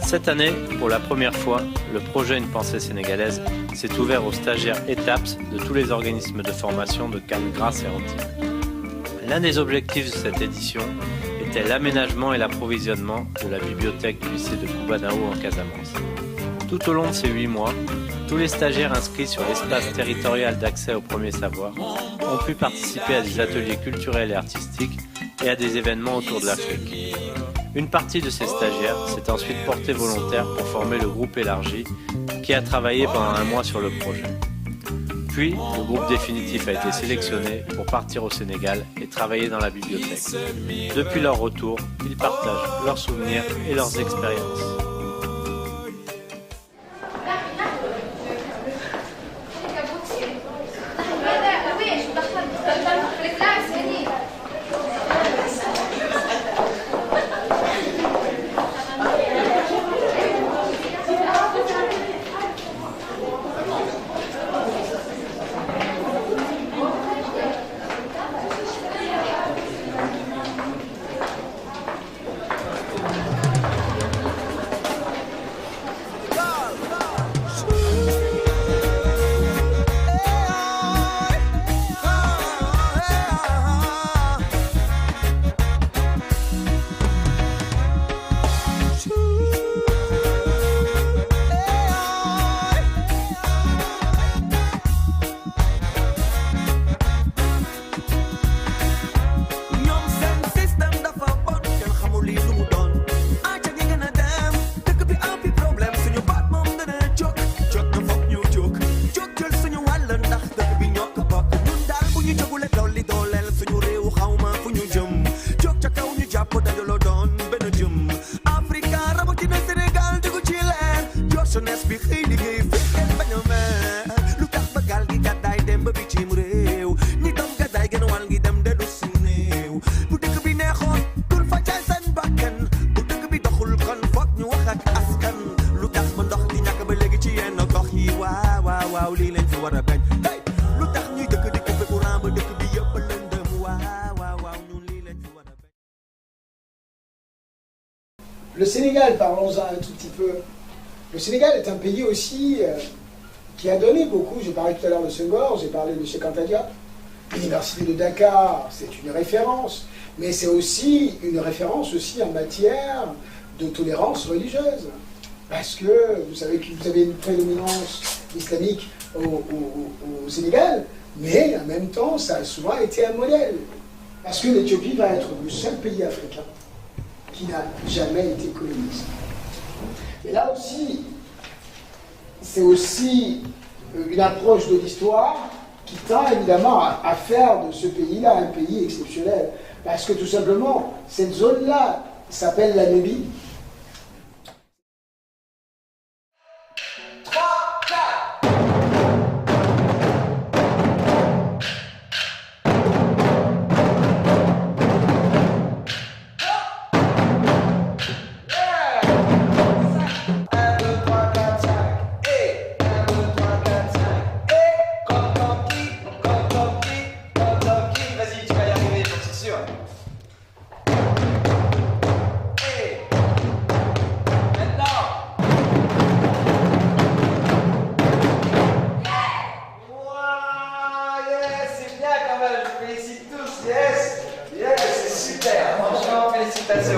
Cette année, pour la première fois, le projet Une pensée sénégalaise s'est ouvert aux stagiaires ETAPS de tous les organismes de formation de Cannes, Grasse et Antibes. L'un des objectifs de cette édition était l'aménagement et l'approvisionnement de la bibliothèque du lycée de Koubanao en Casamance. Tout au long de ces 8 mois, tous les stagiaires inscrits sur l'espace territorial d'accès au premier savoir ont pu participer à des ateliers culturels et artistiques et à des événements autour de l'Afrique. Une partie de ces stagiaires s'est ensuite portée volontaire pour former le groupe élargi qui a travaillé pendant 1 mois sur le projet. Puis, le groupe définitif a été sélectionné pour partir au Sénégal et travailler dans la bibliothèque. Depuis leur retour, ils partagent leurs souvenirs et leurs expériences. Le Sénégal, parlons-en un tout petit peu. Le Sénégal est un pays aussi qui a donné beaucoup. J'ai parlé tout à l'heure de Senghor, j'ai parlé de Cheikh Anta Diop. L'université de Dakar, c'est une référence, mais c'est aussi une référence aussi en matière de tolérance religieuse. Parce que vous savez que vous avez une prédominance islamique au Sénégal, mais en même temps, ça a souvent été un modèle. Parce que l'Éthiopie va être le seul pays africain qui n'a jamais été colonisé. Et là aussi, c'est aussi une approche de l'histoire qui tend évidemment à faire de ce pays-là un pays exceptionnel. Parce que tout simplement, cette zone-là s'appelle la Nubie.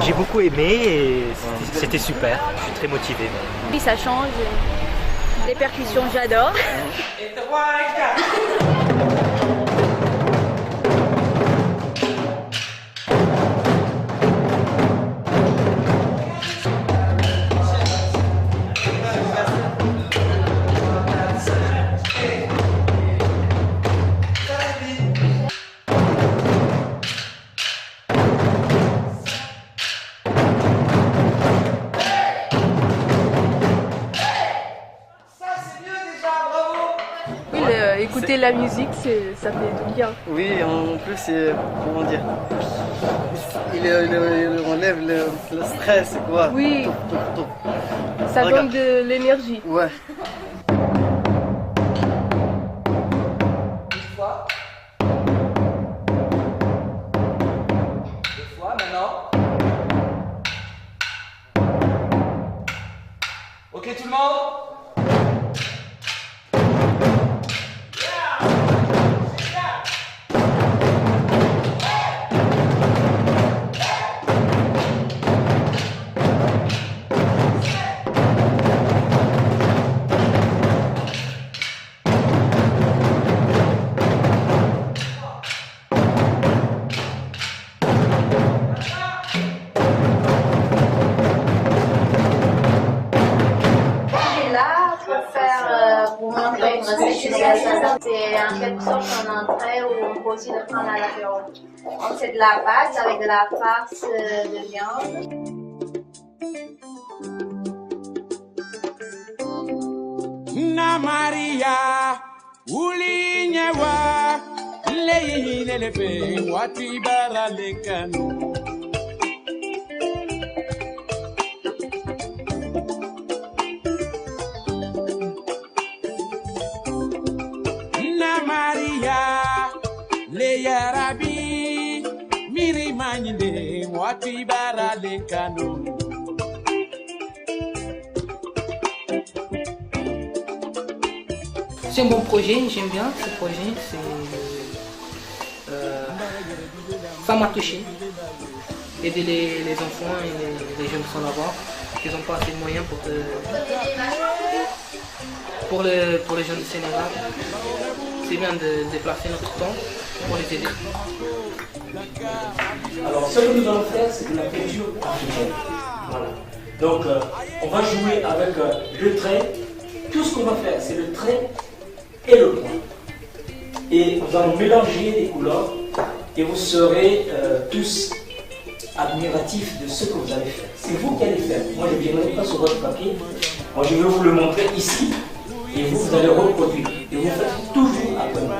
J'ai beaucoup aimé et c'était super, je suis très motivé. Oui, ça change. Les percussions, j'adore. Et 3 et 4. Écouter la musique, ça fait du bien. Oui, en plus, comment dire, il enlève le stress, quoi. Oui, ça donne de l'énergie. Ouais. Une fois. 2 fois, maintenant. Ok, tout le monde? Pour montrer une recette sénégalaise. C'est en quelque sorte un entrée où on peut aussi le prendre à l'apéro. Donc c'est de la pâte avec de la farce de viande. Na Maria, ulinyewa, lefe, watibara lekano. Maria, le yarabi, miri manide, wati bara le kano. C'est un bon projet, j'aime bien ce projet. Ça m'a touché. Aider les enfants et les jeunes sans avoir, ils n'ont pas assez de moyens pour les jeunes du Sénégal. C'est bien de déplacer notre temps pour les aider. Alors, ce que nous allons faire, c'est de la peinture africaine. Voilà. Donc, on va jouer avec le trait. Tout ce qu'on va faire, c'est le trait et le point. Et nous allons mélanger les couleurs et vous serez tous admiratifs de ce que vous allez faire. C'est vous qui allez faire. Moi, je ne viendrai pas sur votre papier. Moi, je vais vous le montrer ici. Et vous allez reproduire. Et vous faites toujours après moi.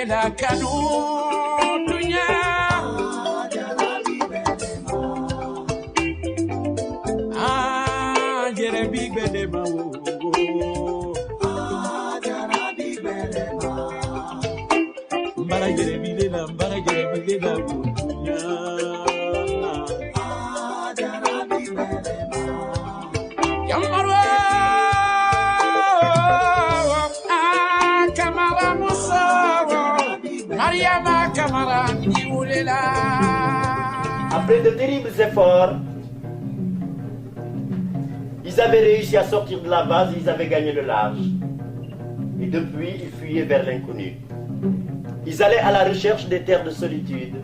La canon dunya ah jere big bedema ah jara big bedema mbara jere bilela dunya ah jara big bedema yamaro ah kamara musa Après de terribles efforts, ils avaient réussi à sortir de la base, ils avaient gagné le large. Et depuis, ils fuyaient vers l'inconnu. Ils allaient à la recherche des terres de solitude,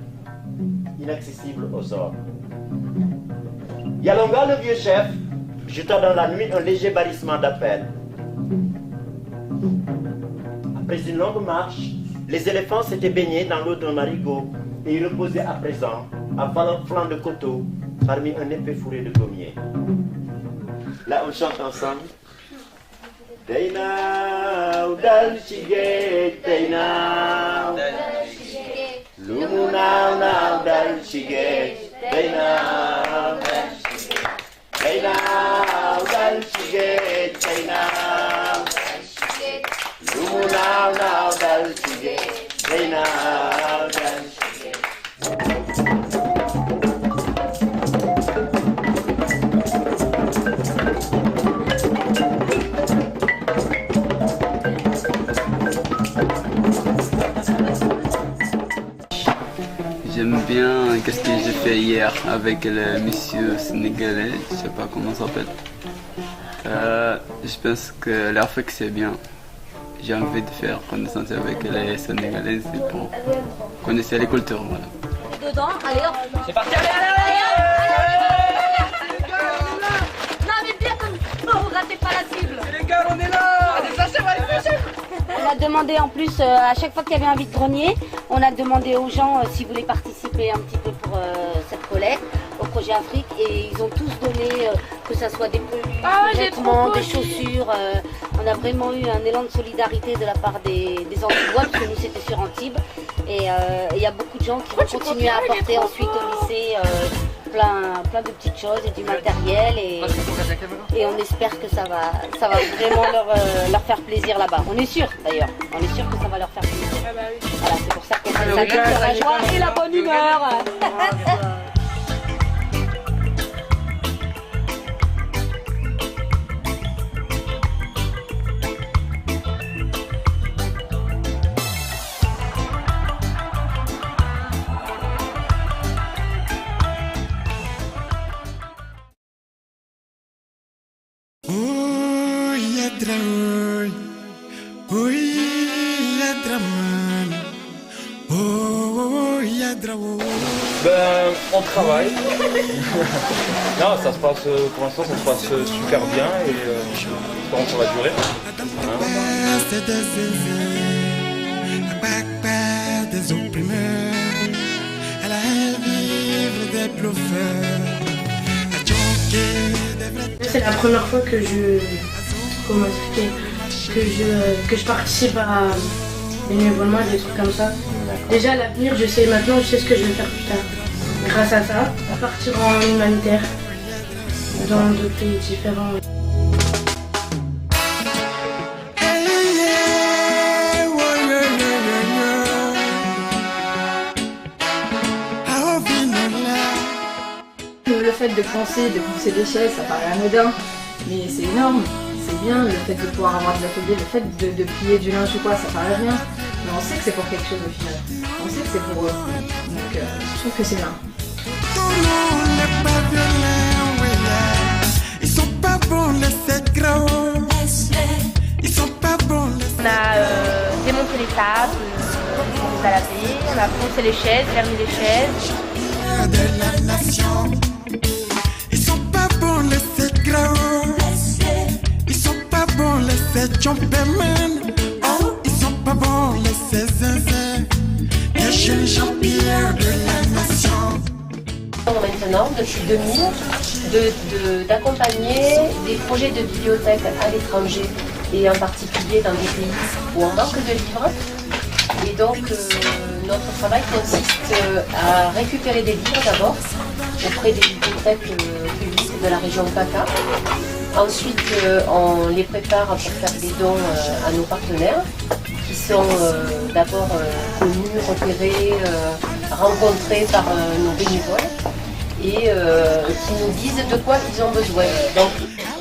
inaccessibles aux hommes. Yalonga, le vieux chef, jeta dans la nuit un léger bannissement d'appel. Après une longue marche, les éléphants s'étaient baignés dans l'eau d'un marigot et ils reposaient à présent, à flanc de coteau, parmi un épais fourré de gommiers. Là, on chante ensemble. Deina udal chige, deina lumuna na udal chige, deina udal chige, deina lumuna na udal chige, deina udal chige. J'aime bien qu'est-ce que j'ai fait hier avec le monsieur sénégalais, je sais pas comment ça s'appelle. Je pense que l'Afrique c'est bien. J'ai envie de faire connaissance avec les Sénégalais pour connaître les cultures. Voilà. Dedans, allez hop. C'est parti, allez. Non mais bien comme ça, vous ratez pas la cible. Les gars, on est là. On a demandé en plus à chaque fois qu'il y avait un vide-grenier On a demandé aux gens s'ils voulaient participer un petit peu pour cette collecte au projet Afrique et ils ont tous donné, que ce soit des peluches, des vêtements, des chaussures. On a vraiment eu un élan de solidarité de la part des Antillois parce que nous c'était sur Antibes et il y a beaucoup de gens qui vont continuer à apporter ensuite au lycée plein de petites choses et du matériel et on espère que ça va vraiment leur faire plaisir là-bas. On est sûr d'ailleurs, on est sûr que ça va leur faire plaisir. Voilà, c'est pour ça qu'on fait ça avec la joie et la bonne humeur. Ben, on travaille. Non, ça se passe, pour l'instant, ça se passe super bien et j'espère que ça va durer. C'est la première fois que je participe à bénévolement, des trucs comme ça. Déjà à l'avenir, je sais ce que je vais faire plus tard. Grâce à ça, partir en humanitaire dans d'autres pays différents. Le fait de penser des chaises, ça paraît anodin, mais c'est énorme. C'est bien le fait de pouvoir avoir des ateliers, le fait de plier du linge ou quoi, ça paraît rien. Mais on sait que c'est pour quelque chose au final. On sait que c'est pour eux. Donc je trouve que c'est bien. Ils sont pas bons les secrets. Ils sont pas bons les... On a démonté les tables, on a lavé, on a ponçé les chaises, verni les chaises. De la nation. Ils sont pas bons les secrets. Ils sont pas bons les jumpmen. Oh, ils sont pas bons les zinzins. Les jeunes champions de la nation. Maintenant, depuis 2000, d'accompagner des projets de bibliothèque à l'étranger et en particulier dans des pays où on manque de livres. Et donc, notre travail consiste à récupérer des livres d'abord auprès des bibliothèques publiques de la région PACA. Ensuite, on les prépare pour faire des dons à nos partenaires qui sont d'abord connus, repérés, rencontrés par nos bénévoles et qui nous disent de quoi ils ont besoin. Donc,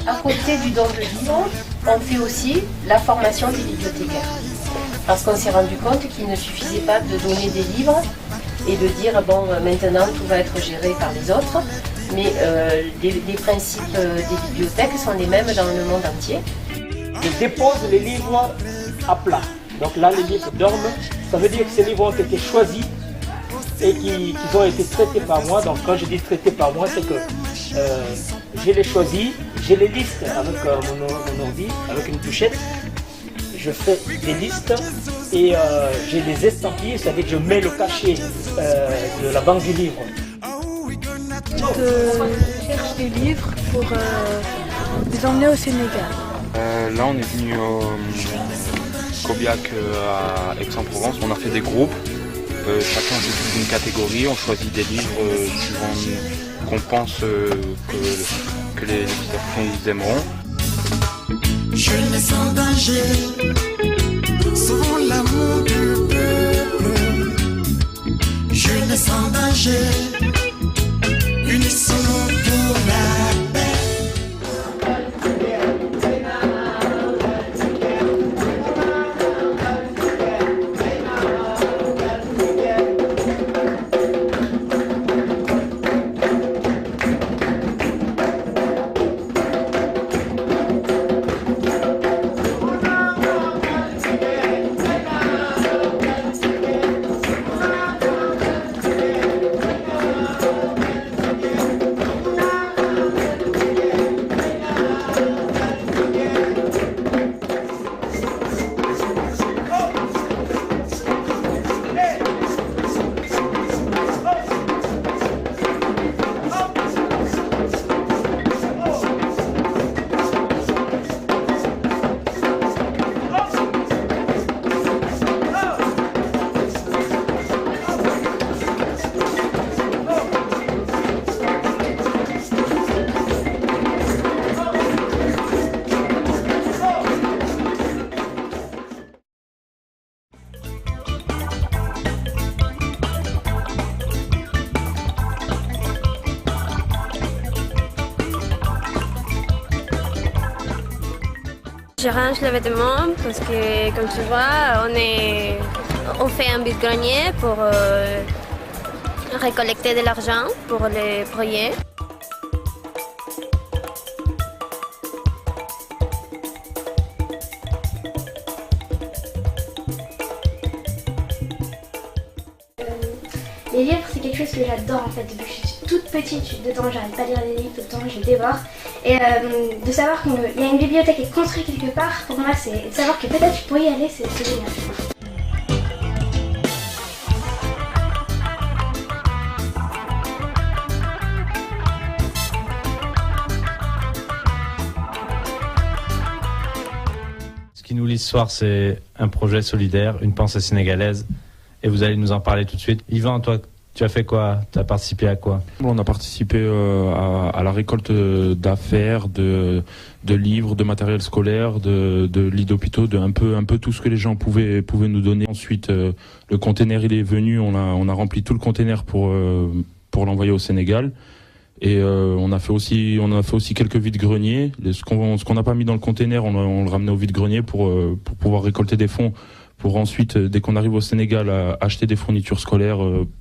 à côté du don de livres, on fait aussi la formation des bibliothécaires. Parce qu'on s'est rendu compte qu'il ne suffisait pas de donner des livres et de dire bon maintenant tout va être géré par les autres, mais les principes des bibliothèques sont les mêmes dans le monde entier. Je dépose les livres à plat. Donc là les livres dorment, ça veut dire que ces livres ont été choisis et qu'ils ont été traités par moi. Donc quand je dis traités par moi, c'est que je les choisis, je les liste avec mon ordi, avec une touchette. Je fais des listes et j'ai des estampilles, c'est-à-dire que je mets le cachet de la banque du livre. Je cherche des livres pour les emmener au Sénégal. Là on est venu au Cobiac à Aix-en-Provence, on a fait des groupes, chacun décide d'une catégorie, on choisit des livres qu'on pense que les Africains ils aimeront. Jeunesse sans danger, sauvons l'amour du peuple. Jeunesse sans danger, unissons-nous pour la paix. je range les vêtements parce que, comme tu vois, on fait un vide-grenier pour récolter de l'argent pour les projets. Les livres, c'est quelque chose que j'adore en fait. Depuis que je suis toute petite, je suis dedans, j'arrête pas de lire des livres tout le temps, je dévore. Et de savoir qu'il y a une bibliothèque qui est construite quelque part, pour moi, c'est de savoir que peut-être je pourrais y aller, c'est génial. Ce qui nous lie ce soir, c'est un projet solidaire, une pensée sénégalaise. Et vous allez nous en parler tout de suite. Yvan, toi, tu as fait quoi? Tu as participé à quoi? On a participé à la récolte d'affaires, de livres, de matériel scolaire, de lits d'hôpitaux, un peu tout ce que les gens pouvaient nous donner. Ensuite, le container il est venu, on a rempli tout le container pour l'envoyer au Sénégal. Et on a fait aussi quelques vides-greniers. Ce qu'on n'a pas mis dans le container, on le ramenait au vide-grenier pour pouvoir récolter des fonds. Pour ensuite, dès qu'on arrive au Sénégal, acheter des fournitures scolaires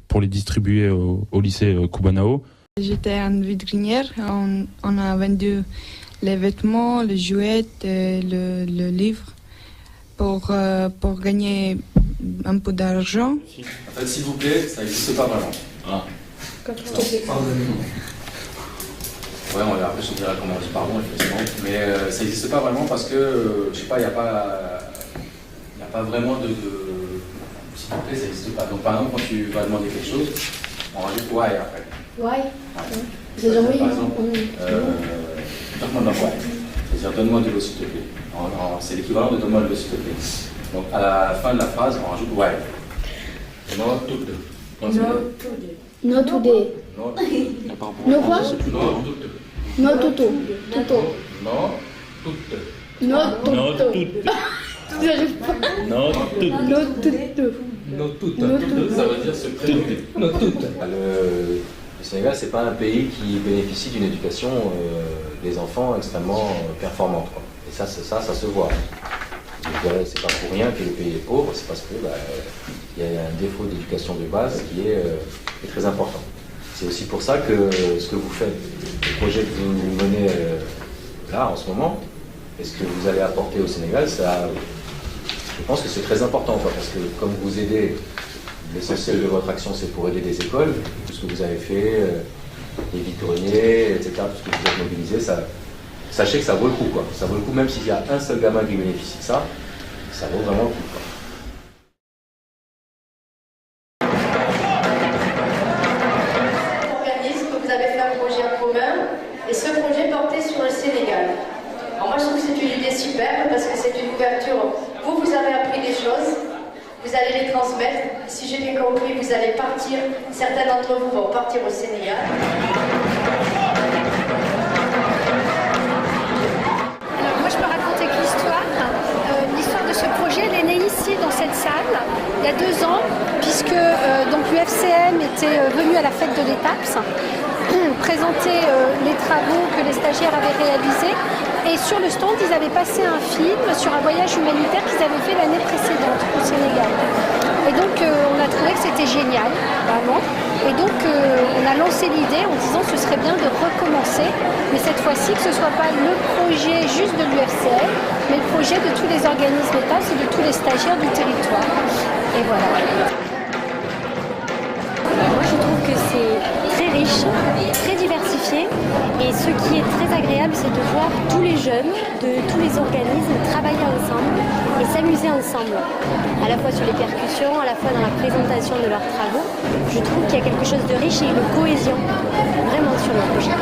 pour les distribuer au lycée Kubanao. J'étais en vide-grenière, on a vendu les vêtements, les jouets, le livre pour gagner un peu d'argent. En fait, s'il vous plaît, ça n'existe pas vraiment. Voilà. Ouais, après je te dirai comment on dit pardon, effectivement. Mais ça n'existe pas vraiment parce que, je sais pas, il n'y a pas vraiment de... S'il te plaît, ça n'existe pas. Donc par exemple, quand tu vas demander quelque chose, on rajoute why après. Why? Par exemple, donne-moi de l'eau. C'est-à-dire donne-moi de l'eau s'il te plaît. C'est l'équivalent de donne-moi de l'eau s'il te plaît. Donc à la fin de la phrase, on rajoute why. No today. No today. No quoi? No tuto. No tuto. Ça veut dire se présenter. Le Sénégal, c'est pas un pays qui bénéficie d'une éducation des enfants extrêmement performante, quoi. Et ça se voit. C'est pas pour rien que le pays est pauvre, c'est parce que il y a un défaut d'éducation de base qui est très important. C'est aussi pour ça que ce que vous faites, le projet que vous menez là en ce moment, et ce que vous allez apporter au Sénégal, je pense que c'est très important, quoi, parce que comme vous aidez, l'essentiel de votre action c'est pour aider des écoles, tout ce que vous avez fait, les vide-greniers, etc., tout ce que vous avez mobilisé, sachez que ça vaut le coup, quoi. Ça vaut le coup, même s'il y a un seul gamin qui bénéficie de ça vaut vraiment le coup, quoi. Vous avez fait un projet en commun et ce projet portait sur le Sénégal. Alors moi je trouve que c'est une idée superbe parce que c'est une ouverture. Vous avez appris des choses, vous allez les transmettre. Si j'ai bien compris, vous allez partir, certains d'entre vous vont partir au Sénégal. Alors moi je peux raconter l'histoire. L'histoire de ce projet, elle est née ici dans cette salle il y a 2 ans, puisque donc l'UFCM était venu à la fête de l'ETAPS présenter les travaux que les stagiaires avaient réalisés. Et sur le stand, ils avaient passé un film sur un voyage humanitaire qu'ils avaient fait l'année précédente au Sénégal. Et donc on a trouvé que c'était génial, vraiment. Et donc on a lancé l'idée en disant que ce serait bien de recommencer, mais cette fois-ci que ce ne soit pas le projet juste de l'UFCM, mais le projet de tous les organismes ETAPS et de tous les stagiaires du territoire. Et voilà. Moi je trouve que c'est très riche, très diversifié, et ce qui est très agréable c'est de voir tous les jeunes de tous les organismes travailler ensemble et s'amuser ensemble, à la fois sur les percussions, à la fois dans la présentation de leurs travaux. Je trouve qu'il y a quelque chose de riche et de cohésion vraiment sur le projet.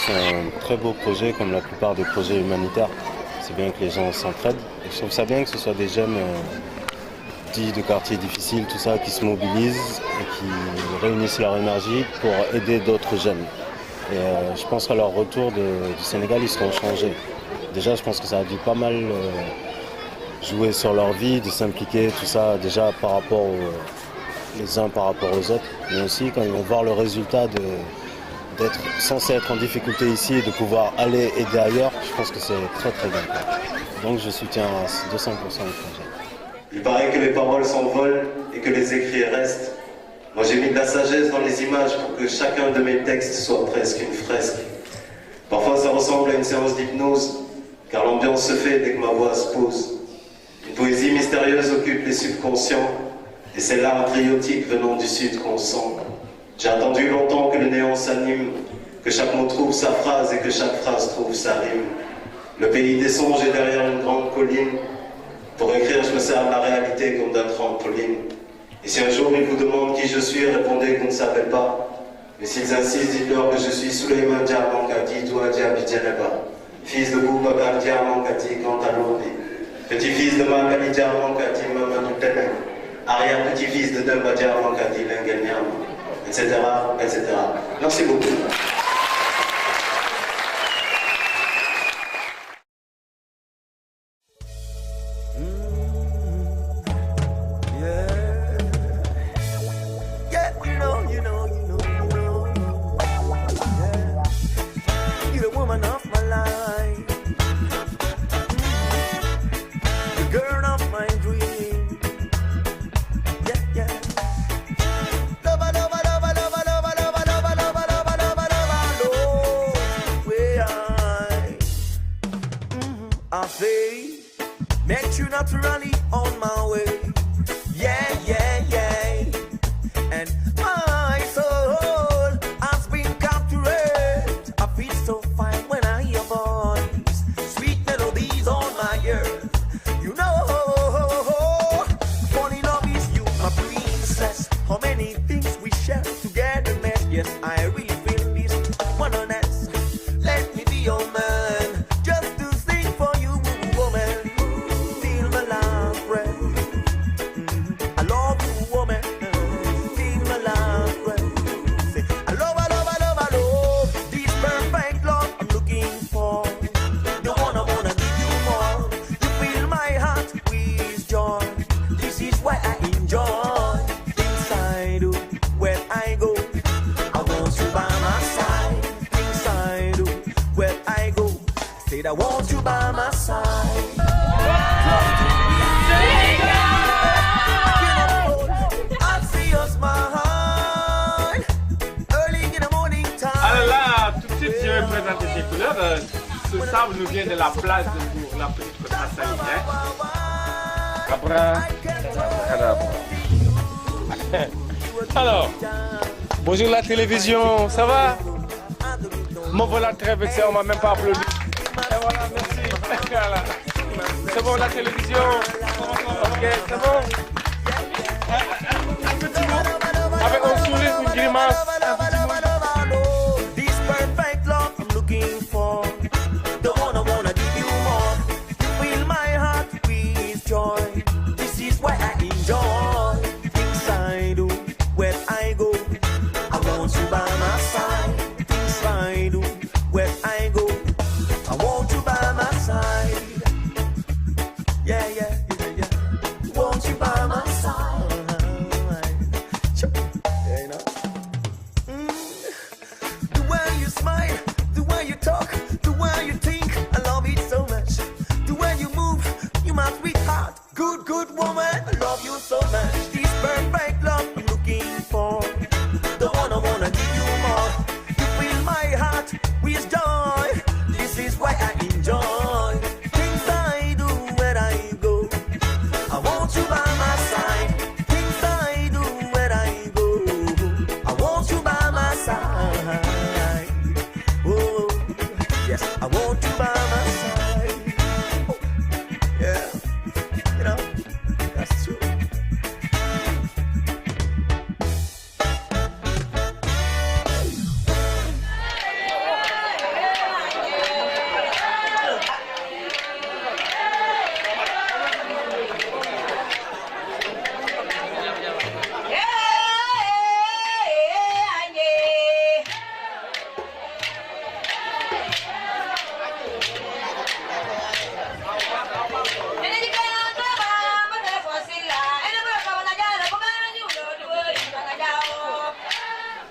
c'est un très beau projet, comme la plupart des projets humanitaires. C'est bien que les gens s'entraident. Et je trouve ça bien que ce soit des jeunes dits de quartiers difficiles, tout ça, qui se mobilisent et qui réunissent leur énergie pour aider d'autres jeunes. Et je pense qu'à leur retour du Sénégal, ils seront changés. Déjà, je pense que ça a dû pas mal jouer sur leur vie, de s'impliquer, tout ça, déjà par rapport les uns par rapport aux autres, mais aussi quand ils vont voir le résultat d'être censé être en difficulté ici et de pouvoir aller aider ailleurs, je pense que c'est très très bien. Donc je soutiens à 200% le projet. Il paraît que les paroles s'envolent et que les écrits restent. Moi j'ai mis de la sagesse dans les images pour que chacun de mes textes soit presque une fresque. Parfois ça ressemble à une séance d'hypnose, car l'ambiance se fait dès que ma voix se pose. Une poésie mystérieuse occupe les subconscients, et c'est l'art patriotique venant du sud qu'on sent. J'ai attendu longtemps que le néant s'anime, que chaque mot trouve sa phrase et que chaque phrase trouve sa rime. Le pays des songes est derrière une grande colline. Pour écrire, je me sers de la réalité comme d'un trampoline. Et si un jour ils vous demandent qui je suis, répondez que vous ne savez pas. Mais s'ils insistent, dites-leur que je suis Souleymane Diamankati, Douadi Abidjaneba, fils de Boubacar Diamankati, Kantalombi, petit-fils de Makali Diamankati, Mamadou Tenek, arrière-petit-fils de Demba Diamankati, Lengenyam, etc., etc. Merci beaucoup. Met you naturally on my way. Yeah, yeah, yeah. And my soul has been captured. I feel so fine when I hear your voice. Sweet melodies on my ears. You know, funny love is you, my princess. How many things we share togetherness. Yes, I really feel this oneness. Let me be your man. Just to sing for you, woman. Feel my love, friend. I love you, woman. Feel my love, friend. Say, I love, I love, I love, I love. This perfect love I'm looking for. The one I wanna give you more. You fill my heart with joy. This is what I enjoy. Things I do when I go. I want you by my side. Things I do when I go. Said I want you by my side. I see your smile early in the morning time. Alors là, tout de suite, je vais présenter ces couleurs. Ce sable nous vient de la place de Bourg, la petite côte Assaï. Alors, bonjour la télévision, ça va? Mon voilà très vexé, on m'a même pas applaudi. Et voilà, merci. Voilà. C'est bon la télévision? Ok, c'est bon? Un petit mot avec un sourire, une grimace. Un petit mot. This perfect love I'm looking for. The one I wanna give you more. You fill my heart with joy. This is what I enjoy. Things I do when I go. I want you by my side. Things I do when I go. I want you by my side. Yeah, yeah, yeah, yeah. Want you by my side. Yeah, you know. The way you smile, the way you talk, the way you think, I love it so much. The way you move, you my sweetheart, good, good woman, I love you so much. This perfect love I'm looking for, the one I wanna give you more. You fill my heart with joy. This is why I enjoy things I do when I go. I want you by my side. Things I do when I go. I want you by my side. Oh, yes, I want you by my side. Oh, yeah, you know, that's true.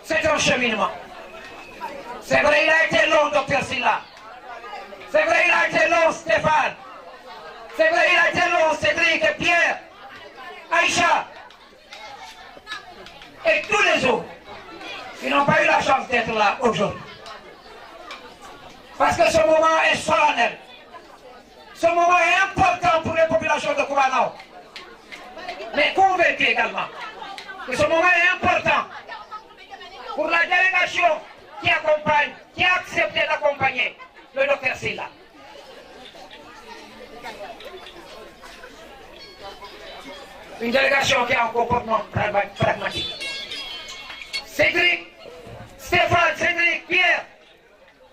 c'est un cheminement. C'est vrai, il a été long, docteur Sylla. C'est vrai, il a été long, Stéphane. C'est vrai, il a été long, Cédric et Pierre, Aïcha et tous les autres qui n'ont pas eu la chance d'être là aujourd'hui. Parce que ce moment est solennel. Ce moment est important pour les populations de Koumano. Mais convaincu également que ce moment est important pour la délégation qui accompagne, qui a accepté d'accompagner le docteur Sylla. Une délégation qui a un comportement pragmatique. Cédric, Stéphane, Cédric, Pierre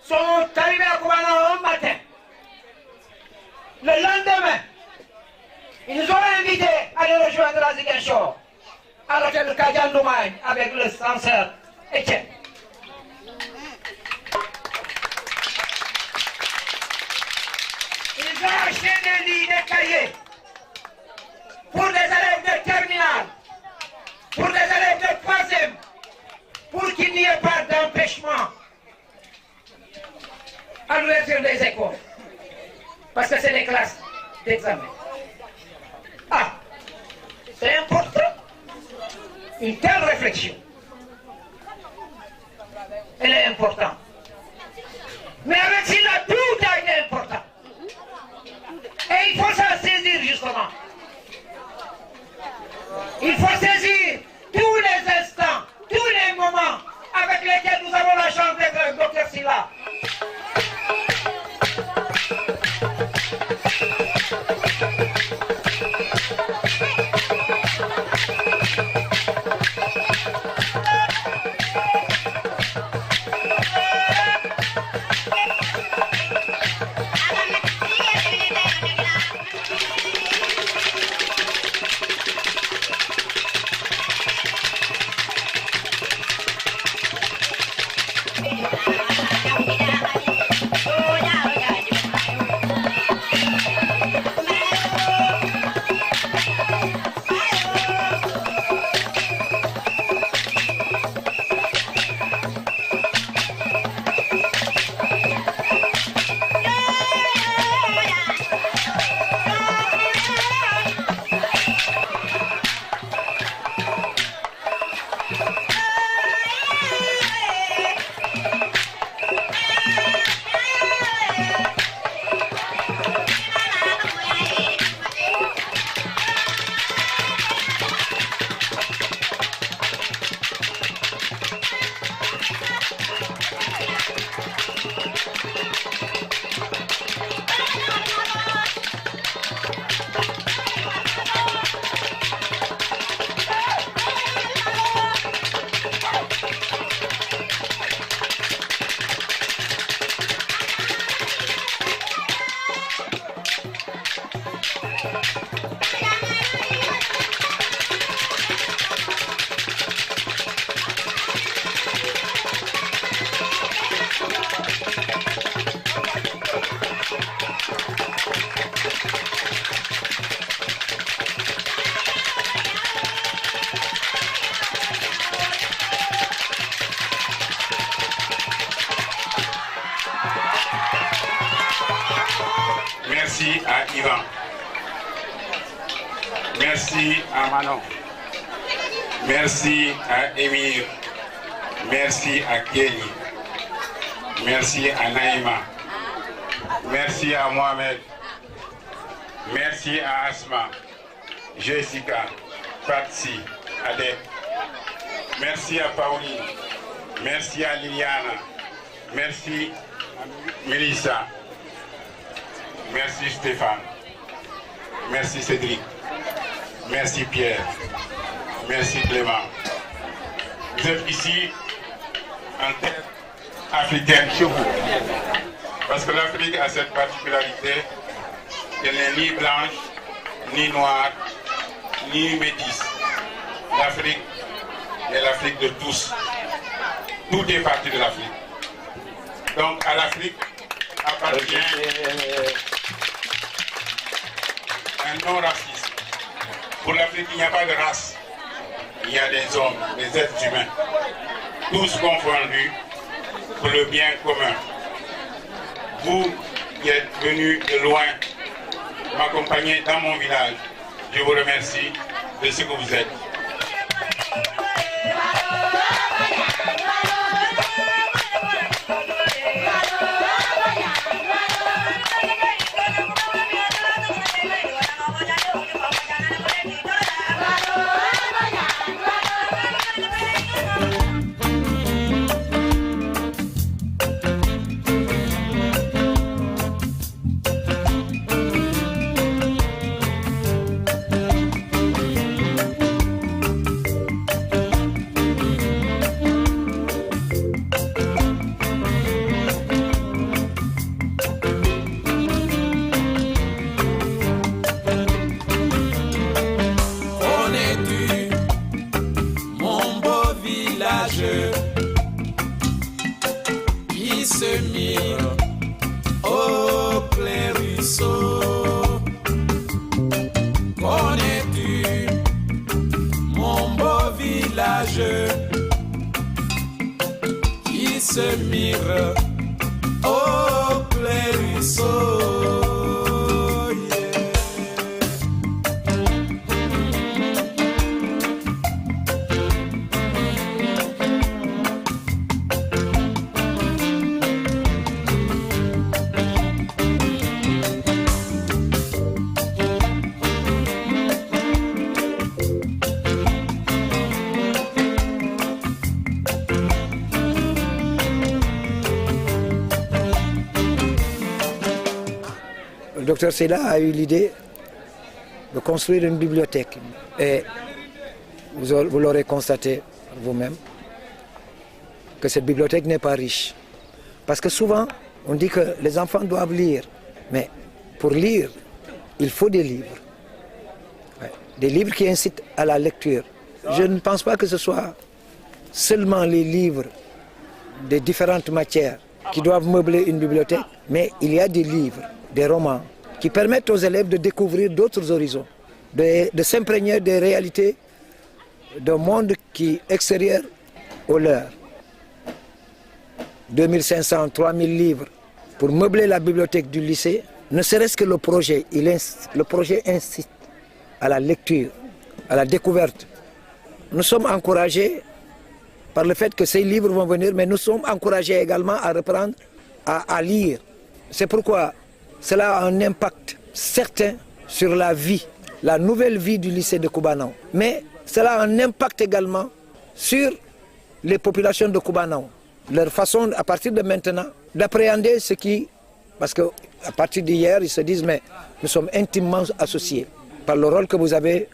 sont arrivés à Koumano un matin. Le lendemain, ils nous ont invités à les rejoindre à Ziguinchor, à l'hôtel de Kadian-Doumagne, avec le censeur Etienne. Ils ont acheté des lits, des cahiers, pour des élèves de terminale, pour des élèves de troisième, pour qu'il n'y ait pas d'empêchement à l'ouverture des écoles. Parce que c'est des classes d'examen. Ah, c'est important. Une telle réflexion, elle est importante. Mais avec Sylla, tout a été important. Et il faut s'en saisir justement. Il faut saisir tous les instants, tous les moments avec lesquels nous avons la chance d'être avec docteur Sylla. Merci à Ivan. Merci à Manon. Merci à Émir. Merci à Kenny. Merci à Naïma. Merci à Mohamed. Merci à Asma, Jessica, Patsy, Adep. Merci à Pauline. Merci à Liliana. Merci à Mélissa. Merci Stéphane. Merci Cédric. Merci Pierre. Merci Clément. Vous êtes ici en terre africaine chez vous. Parce que l'Afrique a cette particularité qu'elle n'est ni blanche, ni noire, ni métisse. L'Afrique est l'Afrique de tous. Tout est parti de l'Afrique. Donc à l'Afrique appartient un non-racisme. Pour l'Afrique, il n'y a pas de race. Il y a des hommes, des êtres humains. tous confondus, pour le bien commun. Vous qui êtes venus de loin m'accompagner dans mon village, je vous remercie de ce que vous êtes. Qui se mire au clair ruisseau. Connais-tu mon beau village qui se mire au clair ruisseau? Le docteur Sela a eu l'idée de construire une bibliothèque. Et vous l'aurez constaté vous-même que cette bibliothèque n'est pas riche. Parce que souvent, on dit que les enfants doivent lire. Mais pour lire, il faut des livres. Ouais. Des livres qui incitent à la lecture. Je ne pense pas que ce soit seulement les livres de différentes matières qui doivent meubler une bibliothèque, mais il y a des livres, des romans, qui permettent aux élèves de découvrir d'autres horizons, de s'imprégner des réalités d'un monde qui est extérieur au leur. 2500, 3000 livres pour meubler la bibliothèque du lycée, ne serait-ce que le projet incite à la lecture, à la découverte. Nous sommes encouragés par le fait que ces livres vont venir, mais nous sommes encouragés également à reprendre, à lire. C'est pourquoi cela a un impact certain sur la vie, la nouvelle vie du lycée de Koubanaou. Mais cela a un impact également sur les populations de Koubanaou. Leur façon, à partir de maintenant, d'appréhender ce qui... Parce qu'à partir d'hier, ils se disent, mais nous sommes intimement associés par le rôle que vous avez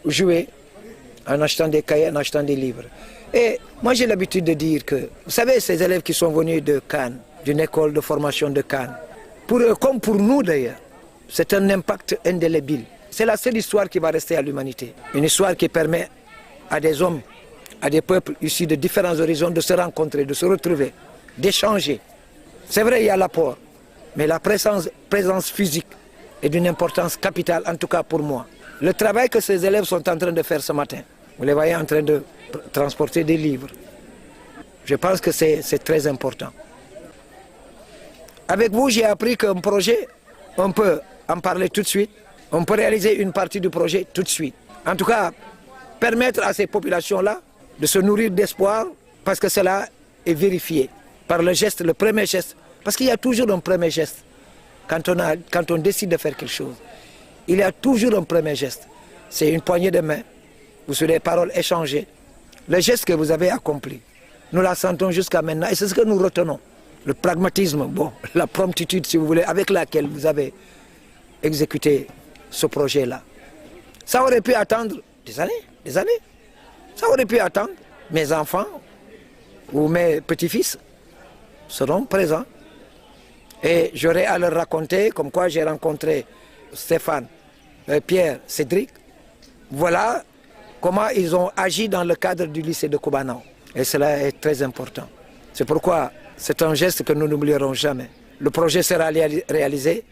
joué en achetant des cahiers, en achetant des livres. Et moi, j'ai l'habitude de dire que, vous savez, ces élèves qui sont venus de Cannes, d'une école de formation de Cannes, pour eux, comme pour nous d'ailleurs, c'est un impact indélébile. C'est la seule histoire qui va rester à l'humanité. Une histoire qui permet à des hommes, à des peuples issus de différents horizons de se rencontrer, de se retrouver, d'échanger. C'est vrai, il y a l'apport, mais la présence physique est d'une importance capitale, en tout cas pour moi. Le travail que ces élèves sont en train de faire ce matin, vous les voyez en train de transporter des livres. Je pense que c'est très important. Avec vous, j'ai appris qu'un projet, on peut en parler tout de suite, on peut réaliser une partie du projet tout de suite. En tout cas, permettre à ces populations-là de se nourrir d'espoir, parce que cela est vérifié par le geste, le premier geste. Parce qu'il y a toujours un premier geste quand on décide de faire quelque chose. Il y a toujours un premier geste. C'est une poignée de main, ou sur des paroles échangées. Le geste que vous avez accompli, nous la sentons jusqu'à maintenant et c'est ce que nous retenons. Le pragmatisme, bon, la promptitude, si vous voulez, avec laquelle vous avez exécuté ce projet-là. Ça aurait pu attendre des années. Ça aurait pu attendre. Mes enfants ou mes petits-fils seront présents. Et j'aurai à leur raconter comme quoi j'ai rencontré Stéphane, Pierre, Cédric. Voilà comment ils ont agi dans le cadre du lycée de Koubanaou. Et cela est très important. C'est pourquoi c'est un geste que nous n'oublierons jamais. Le projet sera réalisé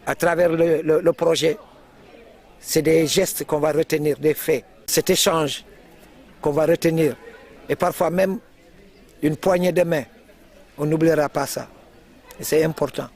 à travers le projet. C'est des gestes qu'on va retenir, des faits. Cet échange qu'on va retenir. Et parfois même une poignée de main. On n'oubliera pas ça. Et c'est important.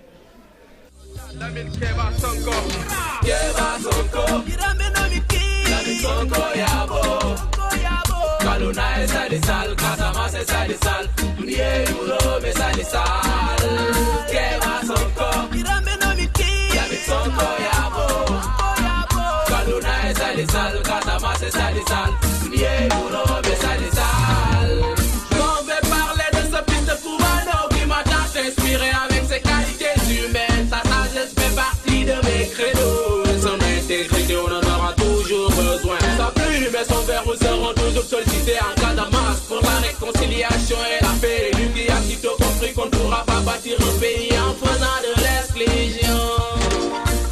On veut parler de ce fils de Foumano qui m'a tant inspiré avec ses qualités humaines. Sa sagesse fait partie de mes credos. Son intégrité, on en aura toujours besoin. Sa plume et son verbe seront toujours sollicités en cas d'amasse pour la réconciliation et la paix. Lui qui a sitôt compris qu'on ne pourra pas bâtir un pays en faisant de l'exclusion.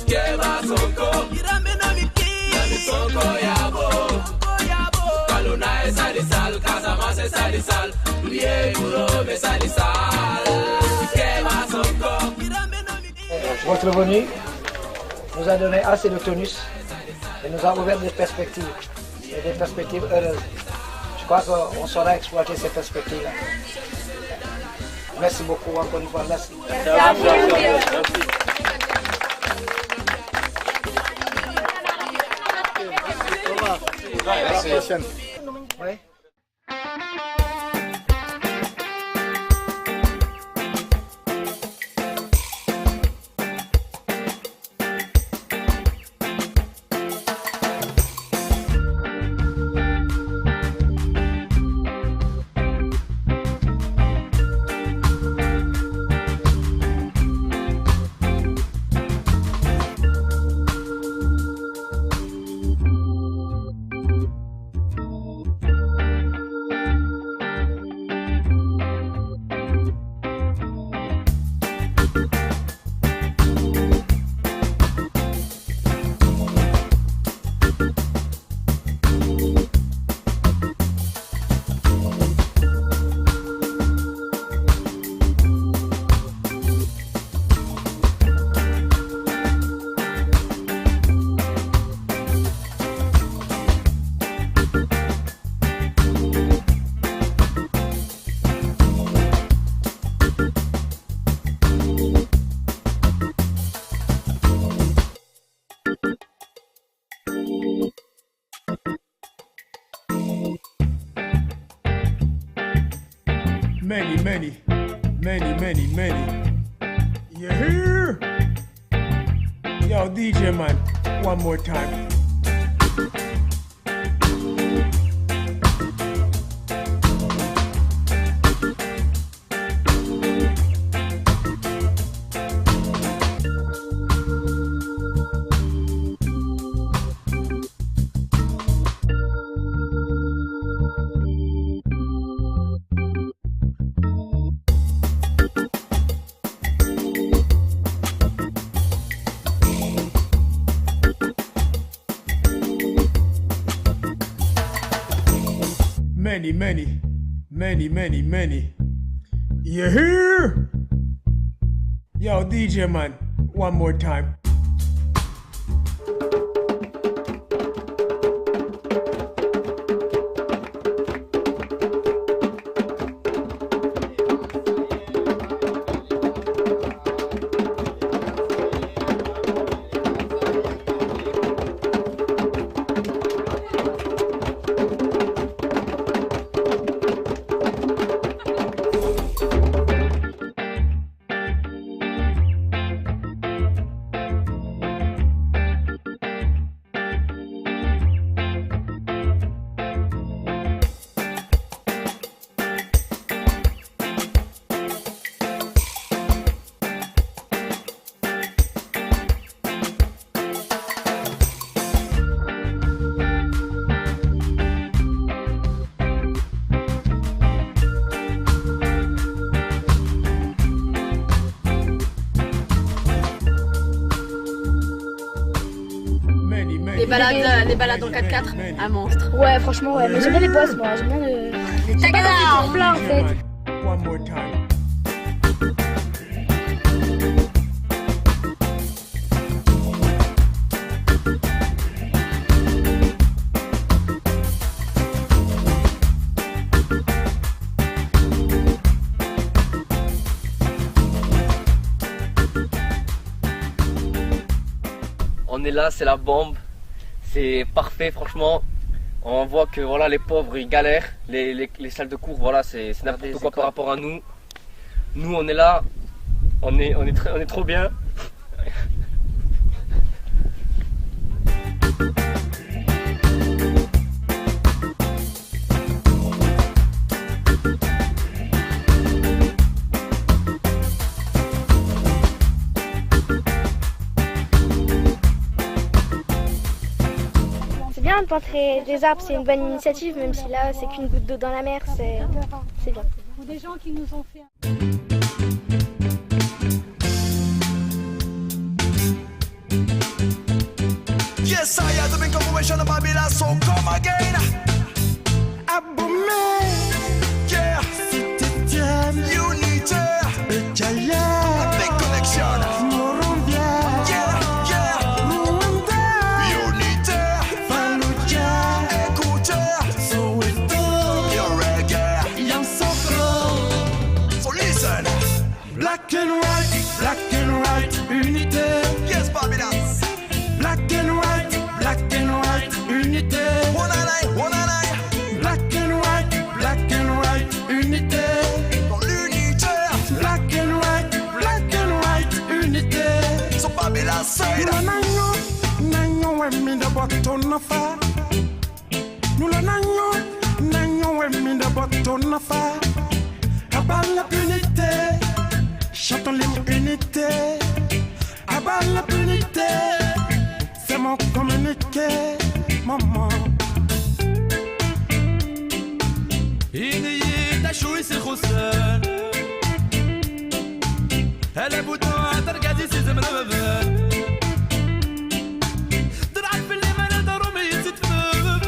Keba Sonko, Yami Sonko Yabo, Kaluna et Salisal, Casamance et Salisal, Lié Boulot et Salisal, Keba Sonko. Votre venue nous a donné assez de tonus et nous a ouvert des perspectives, et des perspectives heureuses. Je crois qu'on saura exploiter ces perspectives-là. Merci beaucoup encore une fois. Merci. À la prochaine. Oui. Many. You hear? Yo, DJ man, one more time. Many. You hear? Yo, DJ man, one more time. Les balades en 4x4, un monstre. Ouais, franchement, ouais. Mais j'aime bien les bosses, moi. J'aime bien le. J'aime pas le plat, en fait. One more time. on est là, c'est la bombe. C'est parfait, franchement. On voit que voilà, les pauvres ils galèrent, les salles de cours, voilà, c'est n'importe quoi par rapport à nous. Nous on est là, on est trop bien. De planter des arbres, c'est une bonne initiative, même si là c'est qu'une goutte d'eau dans la mer, c'est bien. Ou des gens qui nous ont fait Yes, I had to make confirmation of Babylon, so come again. Aboumé, yeah, Unity, big connection. Black and white, unité. Yes, Babylon. Black and white, unité. One and I. Black and white, unité. Dans l'unité. Black and white, unité. So Babylon side. Nanyo wemi da botona fa. Nula nanyo wemi da botona fa. Abat la unité. Chantons l'unité, abat la punité, c'est mon communiqué, maman. إني تشوي سخسان هلا بوتو ترقدي سيزم لبابان درعك في اللي ما ندارو ما يتدفن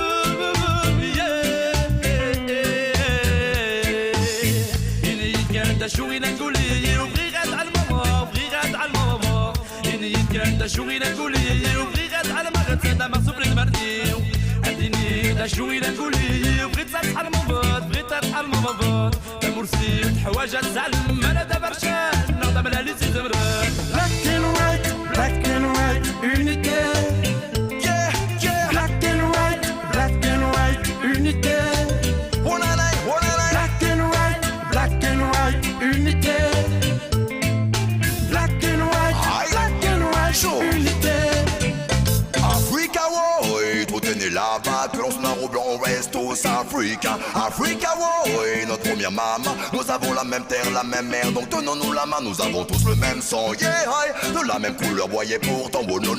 إني كان تشوي نقولي شوي نقولي وبغيت على ما غتسدى ما صبري المرديو عنديني لا شوي نقولي وبغيت تصحى المباط بغيت تصحى المباط المرسي حوايج تزعلم انا دابا رشاد نغضب على لي سي زمران Black and white, unité. Yeah, Black and white, unité. One and I. Black and white, unité. Africa, ouais, tout est né là-bas, que l'on se marre au blanc, on reste tous africains. Africa, ouais, notre première maman, nous avons la même terre, la même mer, donc tenons-nous la main, nous avons tous le même sang, yeah, de la même couleur, voyez pourtant, bon, non,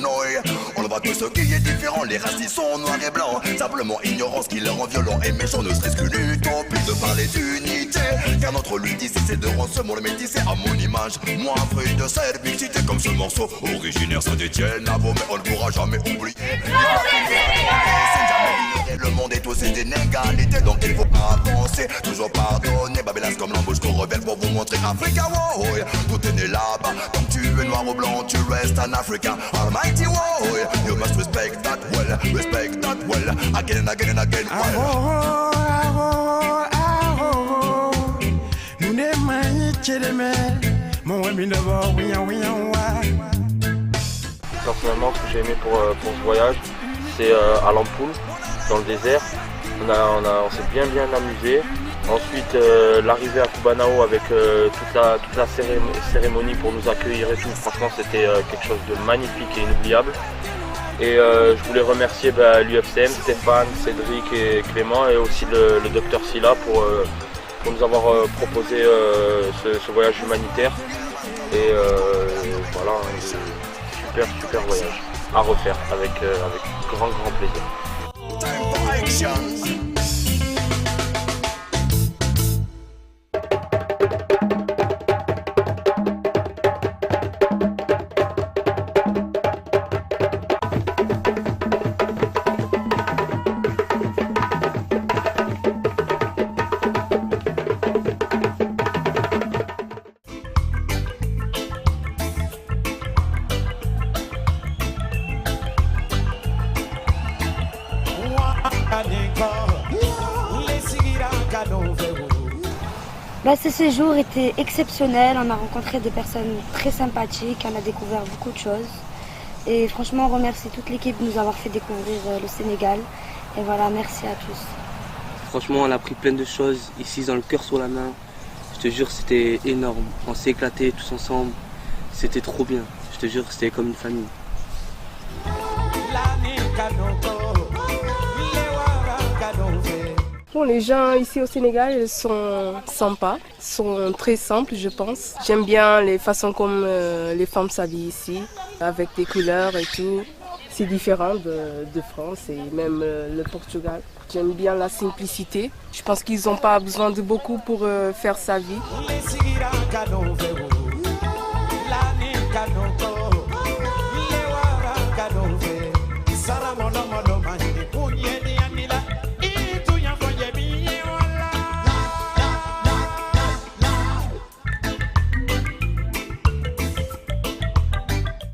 on voit que ce qui est différent, les racistes sont noirs et blancs, simplement ignorance qui les rend violents et méchants, ne serait-ce qu'une utopie de parler d'unité, car notre lutte ici, c'est de rendre ce monde métissé à mon image, moi, fruit de cette mixité, comme ce morceau, originaire Saint-Étienne, à vos mais on ne pourra jamais oublier. Le monde est tous d'inégalité, donc il faut avancer, toujours pardonner. Babylon comme l'embauche qu'on rebelle pour vous montrer Africa, wow, tout est né là-bas. Comme tu es noir ou blanc, tu restes un Africain. Almighty, wow, you must respect that well, again and again and again. Nous ne manions que les mers, mon ami d'abord, oui. Personnellement, ce que j'ai aimé pour ce voyage, c'est à l'ampoule, dans le désert. On s'est bien amusé. Ensuite, l'arrivée à Cubanao avec toute la cérémonie pour nous accueillir et tout, franchement, c'était quelque chose de magnifique et inoubliable. Et je voulais remercier l'UFCM, Stéphane, Cédric et Clément, et aussi le docteur Silla pour nous avoir proposé ce voyage humanitaire. Et voilà, super voyage à refaire avec grand plaisir. Ce séjour était exceptionnel, on a rencontré des personnes très sympathiques, on a découvert beaucoup de choses. Et franchement, on remercie toute l'équipe de nous avoir fait découvrir le Sénégal. Et voilà, merci à tous. Franchement, on a appris plein de choses ici dans le cœur sur la main. Je te jure, c'était énorme. On s'est éclatés tous ensemble. C'était trop bien. Je te jure, c'était comme une famille. Bon, les gens ici au Sénégal ils sont sympas, sont très simples je pense. J'aime bien les façons comme les femmes s'habillent ici, avec des couleurs et tout. C'est différent de France et même le Portugal. J'aime bien la simplicité. Je pense qu'ils n'ont pas besoin de beaucoup pour faire sa vie.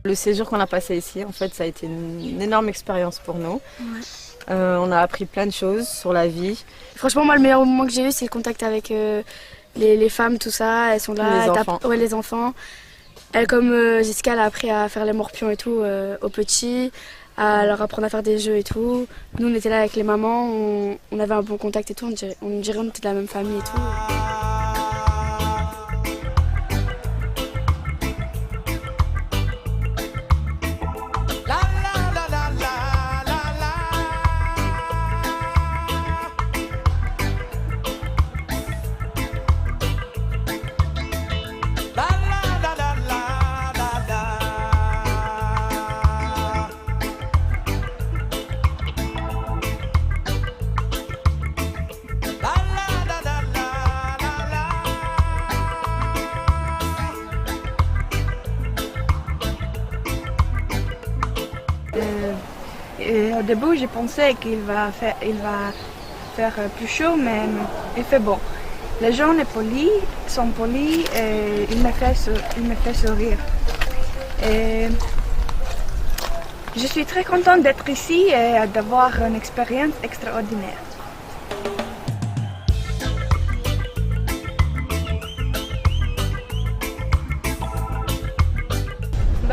Le séjour qu'on a passé ici, en fait, ça a été une énorme expérience pour nous. Ouais. On a appris plein de choses sur la vie. Franchement, moi, le meilleur moment que j'ai eu, c'est le contact avec les femmes, tout ça. Elles sont là, les enfants. Ouais, les enfants. Elle, comme Jessica, elle a appris à faire les morpions et tout aux petits, à leur apprendre à faire des jeux et tout. Nous, on était là avec les mamans, on avait un bon contact et tout. On dirait qu'on était de la même famille et tout. Au début, j'ai pensé qu'il va faire plus chaud, mais il fait bon. Les gens sont polis et il me fait sourire. Et je suis très contente d'être ici et d'avoir une expérience extraordinaire.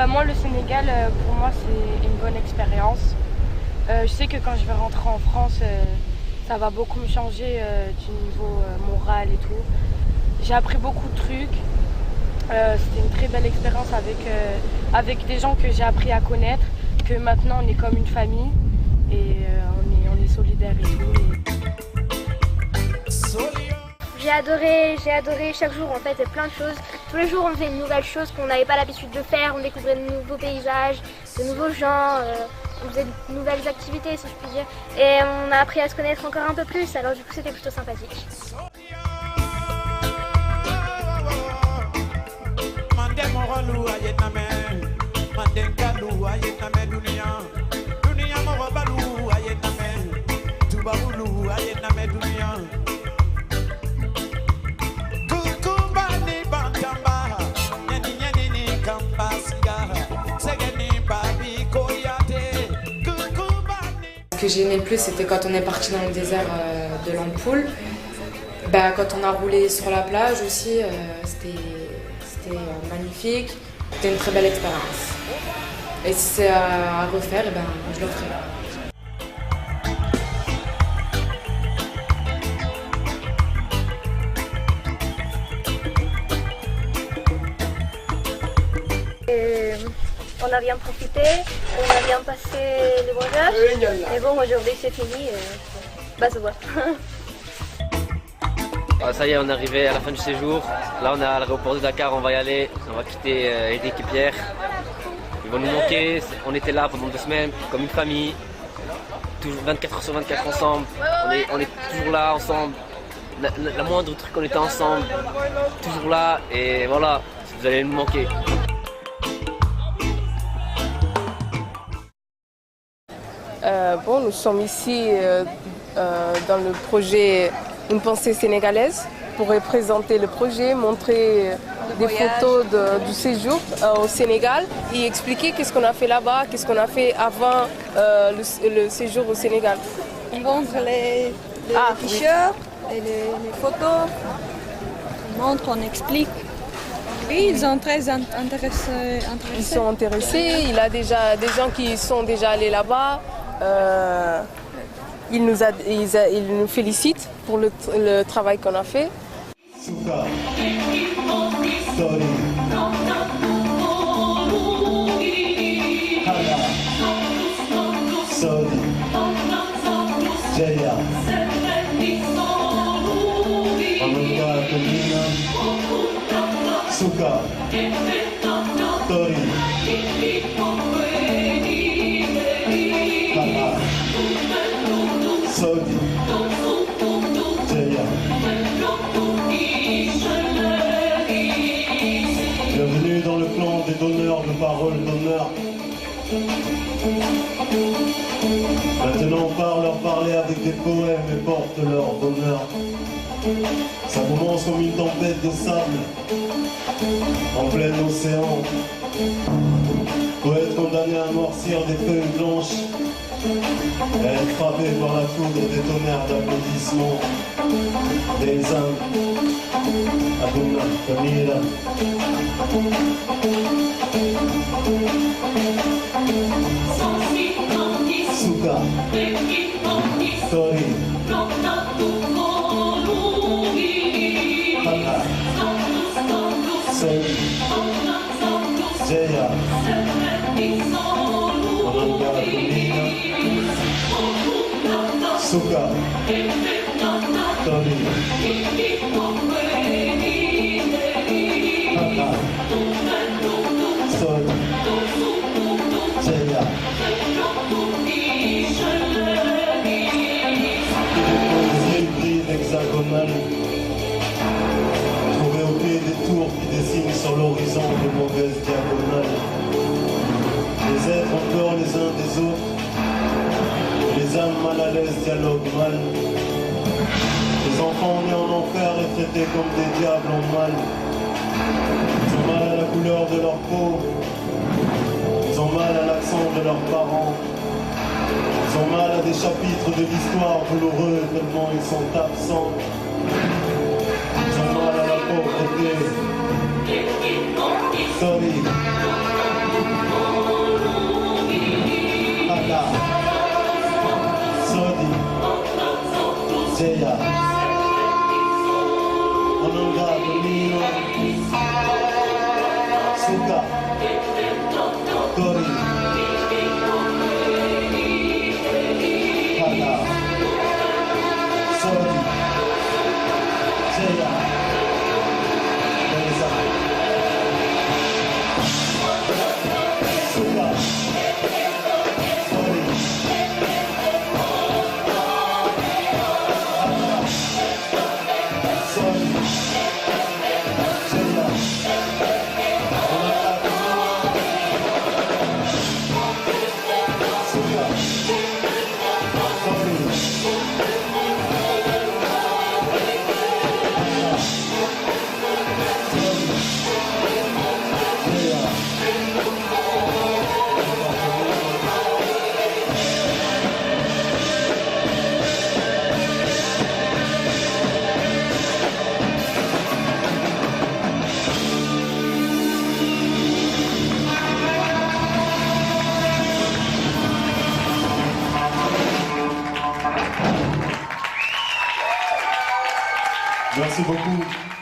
Moi, le Sénégal, pour moi, c'est une bonne expérience. Je sais que quand je vais rentrer en France, ça va beaucoup me changer du niveau moral et tout. J'ai appris beaucoup de trucs. C'était une très belle expérience avec des gens que j'ai appris à connaître, que maintenant on est comme une famille et on est solidaires et tout. J'ai adoré chaque jour, en fait, plein de choses. Tous les jours, on faisait une nouvelle chose qu'on n'avait pas l'habitude de faire. On découvrait de nouveaux paysages, de nouveaux gens. On faisait de nouvelles activités, si je puis dire. Et on a appris à se connaître encore un peu plus. Alors du coup, c'était plutôt sympathique. Ce que j'aimais le plus, c'était quand on est parti dans le désert de l'Ampoule. Quand on a roulé sur la plage aussi, c'était magnifique. C'était une très belle expérience. Et si c'est à refaire, je le ferai. On a bien profité, on a bien passé les voyages. Et bon, aujourd'hui c'est fini, se voit. Ça y est, on est arrivé à la fin du séjour. Là, on est à l'aéroport de Dakar, on va y aller. On va quitter Eric et Pierre. Ils vont nous manquer. On était là pendant 2 semaines, comme une famille. Toujours 24 heures sur 24 ensemble. On est toujours là ensemble. La moindre truc, on était ensemble. Toujours là. Et voilà, vous allez nous manquer. Nous sommes ici dans le projet Une pensée sénégalaise pour représenter le projet, montrer des photos du séjour au Sénégal et expliquer qu'est-ce qu'on a fait là-bas, qu'est-ce qu'on a fait avant le séjour au Sénégal. On montre les t-shirts et les photos, on montre, on explique. Oui, ils sont très intéressés. Ils sont intéressés. Il y a déjà des gens qui sont déjà allés là-bas. Ils nous félicitent pour le travail qu'on a fait. Souka, Tori, Hala, Sodi, Jaya, Amanda Kamina, Souka, Tori, Hala, Sodi, Jaya. Bienvenue dans le clan des donneurs de paroles d'honneur. Maintenant, par leur parler avec des poèmes et porte leur bonheur. Ça commence comme une tempête de sable en plein océan. Poète condamné à amorcir des feuilles blanches et être frappé par la foudre des tonnerres d'applaudissements des âmes. Aduna, Camila. Souka, Tori, Hana, Sodi, Jaya, Amanda Kamina, Souka, Tori, Hana, Sodi, Jaya. Hexagonale, trouvé au pied des tours qui dessinent sur l'horizon de mauvaises diagonales. Les êtres ont peur les uns des autres, les âmes mal à l'aise dialoguent mal. Les enfants nés en enfer et traités comme des diables en mal. Ils ont mal à la couleur de leur peau, ils ont mal à l'accent de leurs parents. Ils ont mal à des chapitres de l'histoire douloureux tellement ils sont absents. Ils ont mal à la pauvreté. Sorry. Hana. Sodi. Jaya. Ananda Kamina. Souka. Tori. Merci beaucoup.